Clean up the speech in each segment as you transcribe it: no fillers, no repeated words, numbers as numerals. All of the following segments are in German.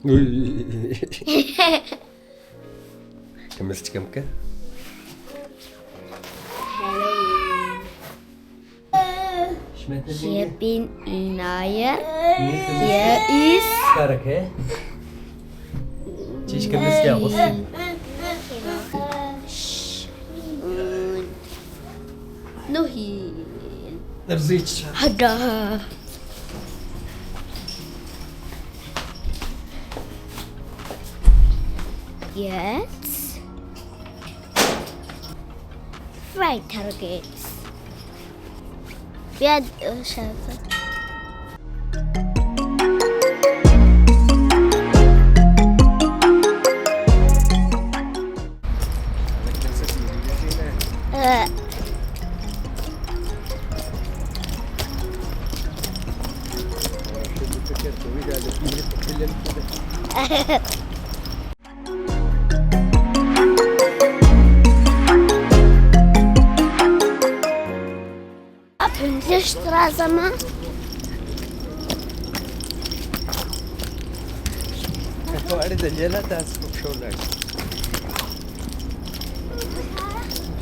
كملت كم كان؟ Ich bin Inaya. Hier ist كارك هي؟ تيجي كملت يا غصتي؟ Nuhin. رزيج Ada. Jetzt weiter geht's. Wer Schäfer? Pünktlich Straße mal. أريد الجلة تاسكو شولك.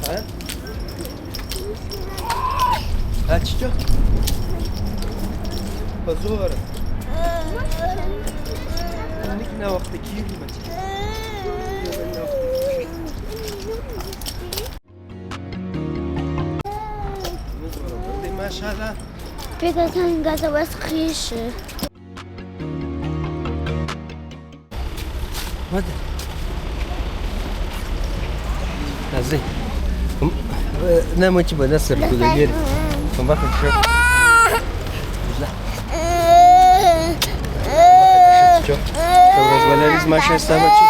ها؟ هاتشو؟ بزور. نكنا وقت كيف ماشي. ما شاء الله. Bitte kann ganz was riechen. ماذا؟ زين. نام وجه بنصر كذا جير. كم باخذ شو؟ لا. شو؟ بس ولا ليش ما شاء سامع شو؟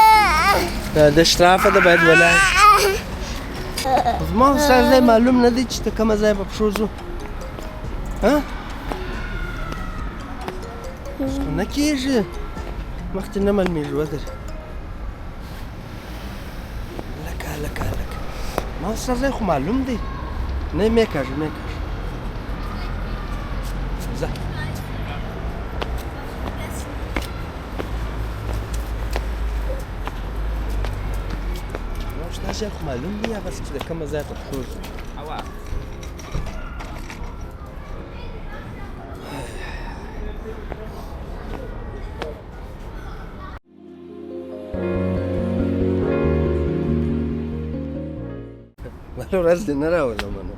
ده شرافة ده بعد ولا. ما هو صار زي معلوم نديش تكمل زي ببشوزو. ها؟ نكيج. ما اختنا ما الميج ودر. لك ما هو صار زي خو معلوم دي. نه ميكاج. زه. مش ناجي خو معلوم دي بس كده كم زي ببشوزو. Malo raz dinara wala mano.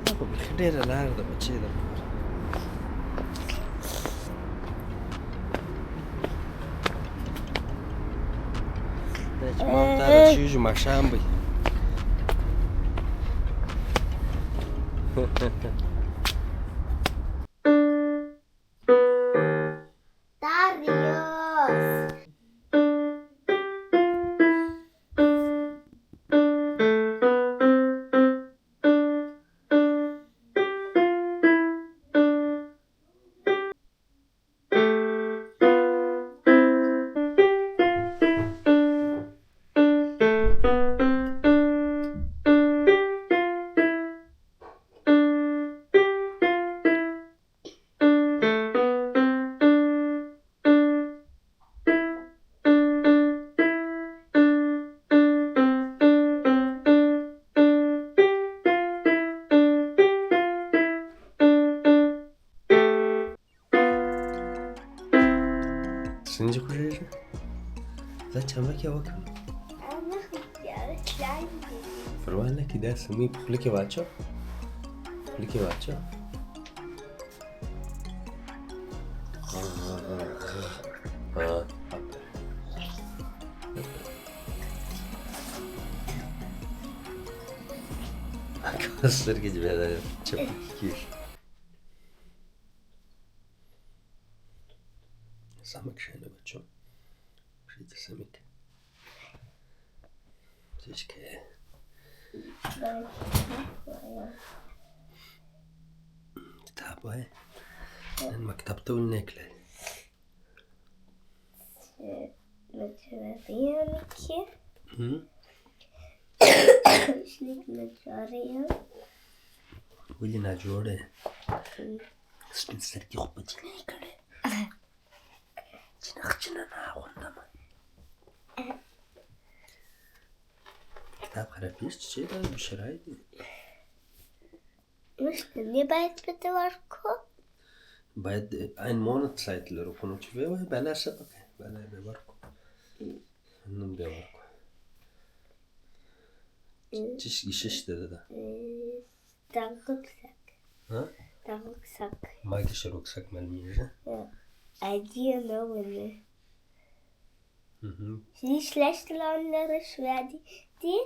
Ako bikhdera laar da bache da. Deci m-am dat și eu mașan băi. Darius. Sence kuşayacak? Zaten bak ya bak. Formalna ki da sami plike vacho. Ha. Arkadaşlar gibi beraber çabuk gir. Самок шайна бачо. Шейте самик. Птички. كتاب هاي المكتبة والنكلة. واللي ناجورة. استنسرتي خبتي نيكره. نخجنا ناخذنا كتاب خرابيش تشيل بشرايدي مش اللي بايت بتوركو بعد ein Monat Zeit لركون وتشوفه بلاش بلا بوركو نم بوركو تش يشش ده Der Rucksack. ها Der Rucksack. ما قش ركسك مالمين Ja. Die die schlechte Laune schwer, die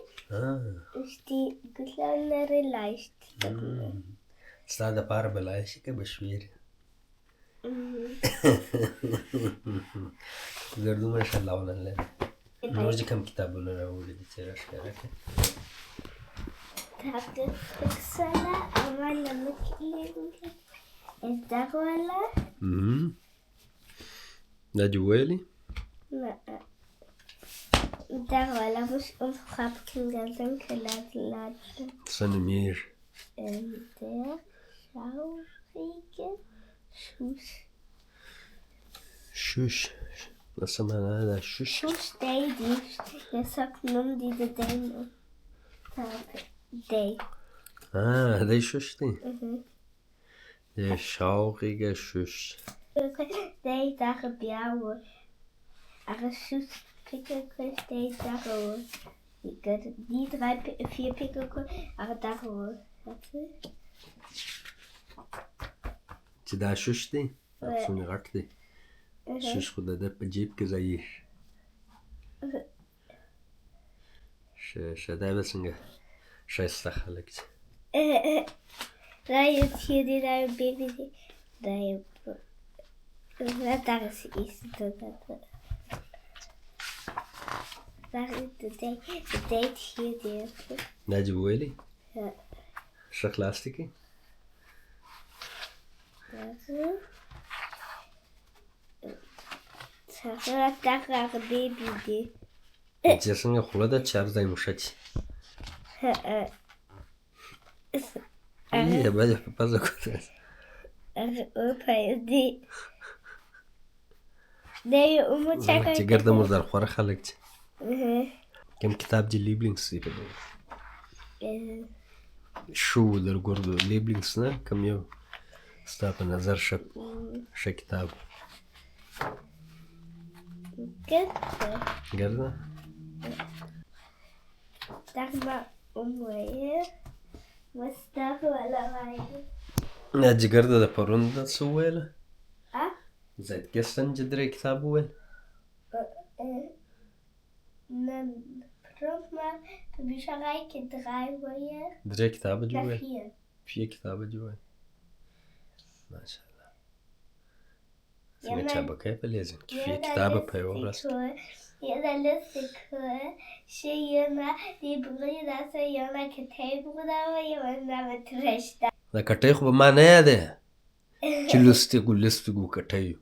ist die gute Laune leicht. استاذ بار بلاش كبشوير زردو ما شاء الله ولا نوجد كم كتاب ولا ولد تراش كذا Habt ihr Rucksack, aber damit leben ist der Roller? ده جوالي لا der Roller muss uns Rapkin ganz geladen. سنمير Der schaurige Schuss. شوش بس ما هذا شوش Schuss, die sagt nun diese Dämme. Day. هذا شوش دي ده schaurige Schuss Day dagen blauwe. Aber Schuss Pickelkurs, Day dagen. Die 3-4 Pickelkurs, aber dagen. ده شوش دي أقصوني غاك دي شوش خدا ده بجيب كزايش ده بس نجا شاي استخلك Da jetzt hier die dein Baby. Da ist the date hier die. ده جوالي Ja. شخ لاستيكي Da Baby die. جسنجا خلادا چار زي مشاتي إيه بعد بازا كده Opa die. Nee, moet zeggen. تقدر دمر دار خورا خلقت كم كتاب دي ليبلينكس دي شو در قردو ليبلينكس نا كم يو ستاب نظر شا كتاب قرده Dag maar omweer. Mustafa wala waaien. ناجي قرده دا بروندا سويلة Ah? زيد قصن جدري كتاب وين Dan proef maar de busharijke draaiwaaien. دري كتاب Naar جوين 4. في كتاب جوين ما شاء الله Ja, سنة maar- شابك هيبا لازم في كتاب بيورس Ja, dat lustig hoor. Shayna, die broeder, Shayna, ketebroeder, Jona met resta. دا کټي خو به ما نه یاده چې لستې کټي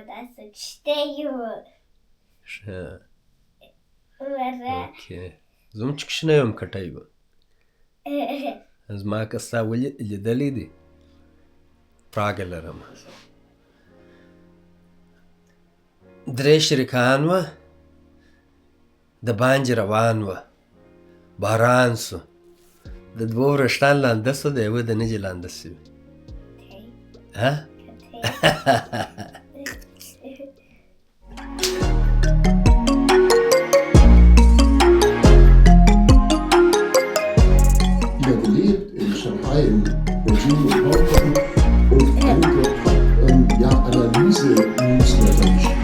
Dat is een steel. ښه Maar, اوکې زه هم چې کښېنه یم کټی به زما که ستا لیدلی دي پراګه لرم درې شریکان وه د باندې روان وه باران سو د دوو وریښتان لانده سو د یوه د نجې لانده سوي ها wieder gelebt in Shanghai, in Beijing und Hongkong und einige Analyse-Newsletter geschrieben.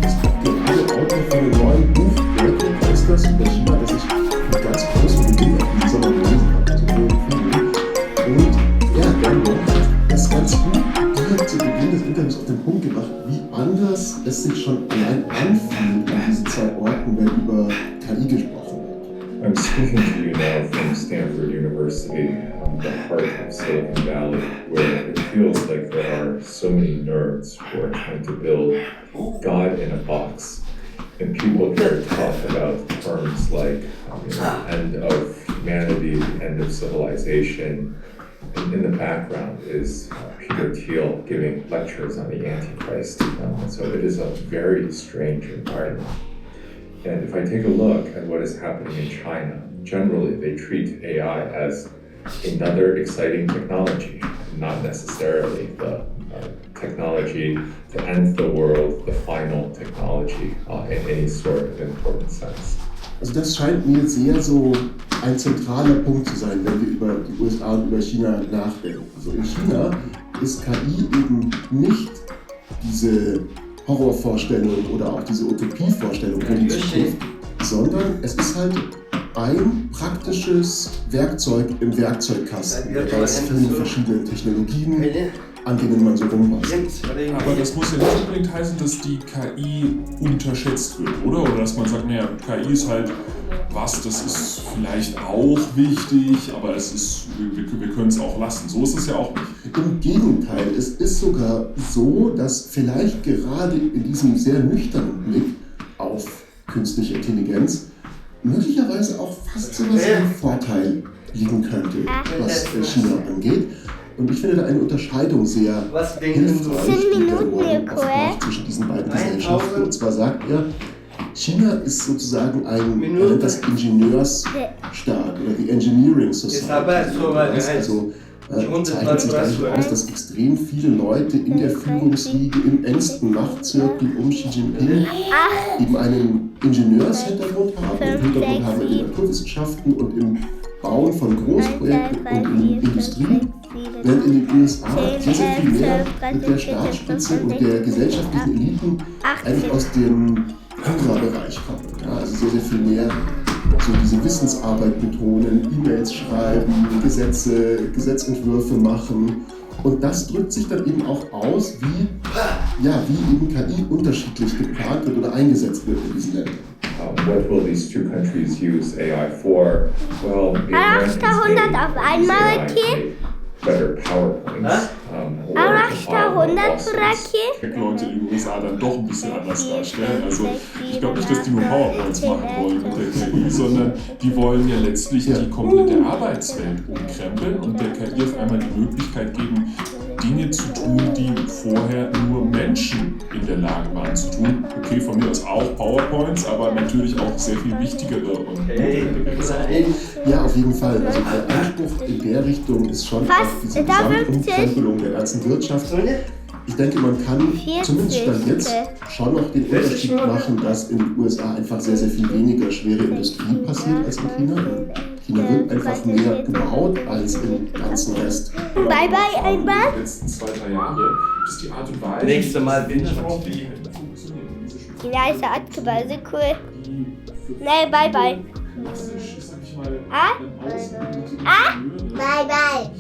Es gibt gerade Autor von einem neuen Buch, Breaking heißt das, über China, das ich mit ganz großem Gewinn auch diesen Sommer gelesen habe, also Gefühl. Und ja, der Mann hat das ganz gut direkt zu Beginn des Interviews auf den Punkt gebracht, wie anders es sich schon allein anfühlt an diesen zwei Orten, wenn über KI gesprochen wird. I'm speaking to you now from Stanford University, the heart of Silicon Valley, where it feels like there are so many nerds who are trying to build God in a box. And people here talk about terms like end of humanity, end of civilization, in the background is Peter Thiel giving lectures on the Antichrist. So it is a very strange environment. And if I take a look at what is happening in China, generally they treat AI as another exciting technology, not necessarily the technology to end the world, the final technology in any sort of important sense. Also das scheint mir sehr so ein zentraler Punkt zu sein, wenn wir über die USA und über China nachdenken. Also in China ist KI eben nicht diese Horrorvorstellung oder auch diese Utopievorstellung für die Zukunft, sondern es ist halt ein praktisches Werkzeug im Werkzeugkasten aus vielen verschiedenen Technologien, an denen man so rumbastelt. Aber das muss ja nicht unbedingt heißen, dass die KI unterschätzt wird, oder? Oder dass man sagt, naja, KI ist halt was, das ist vielleicht auch wichtig, aber es ist, wir können es auch lassen. So ist es ja auch nicht. Im Gegenteil, es ist sogar so, dass vielleicht gerade in diesem sehr nüchternen Blick auf künstliche Intelligenz möglicherweise auch fast so was im Vorteil liegen könnte, was China angeht. Und ich finde da eine Unterscheidung sehr hilfreich, die der Warren oft macht zwischen diesen beiden Gesellschaften. Und zwar sagt er, China ist sozusagen das Ingenieursstaat oder die Engineering Society. Also zeichnet sich dadurch aus, dass extrem viele Leute in der Führungsriege im engsten Machtzirkel um Xi Jinping eben einen Ingenieurshintergrund haben, einen Hintergrund haben in den Naturwissenschaften und im Bauen von Großprojekten und in Industrie, während in den USA sehr, sehr viel mehr mit der Staatsspitze und der gesellschaftlichen Eliten eigentlich aus dem Bereich kommen. Ja, also sehr, sehr viel mehr so diese Wissensarbeit betonen, E-Mails schreiben, Gesetzentwürfe machen. Und das drückt sich dann eben auch aus, wie eben KI unterschiedlich geplant wird oder eingesetzt wird in diesen Ländern. What will these two countries use AI for? Well, the Americans auf einmal, okay? better PowerPoints. Leute in den USA dann doch ein bisschen anders darstellen. Also ich glaube nicht, dass die nur PowerPoints machen wollen mit der KI, sondern die wollen ja letztlich die komplette Arbeitswelt umkrempeln und der KI auf einmal die Möglichkeit geben, Dinge zu tun, die vorher nur Menschen in der Lage waren zu tun. Okay, von mir aus auch PowerPoints, aber natürlich auch sehr viel wichtigere und notwendigere Sachen. Ja, auf jeden Fall. Also der Anspruch in der Richtung ist schon auch diese Gesamtumkrempelung der ganzen Wirtschaft. Ich denke, man kann zumindest Stand jetzt schon noch den Unterschied machen, dass in den USA einfach sehr, sehr viel weniger schwere Industrie passiert als in China. In China wird einfach mehr gebaut als im ganzen Rest. Bye bye einmal. In den letzten 2-3 Jahre ist die Art und Weise, Nächste Mal wie Winter. funktionieren diese Spiele. Ja, ist abgebaut, cool. Nee, bye bye. Klassisch, sag ich mal, Ah? im Außen Bye bye.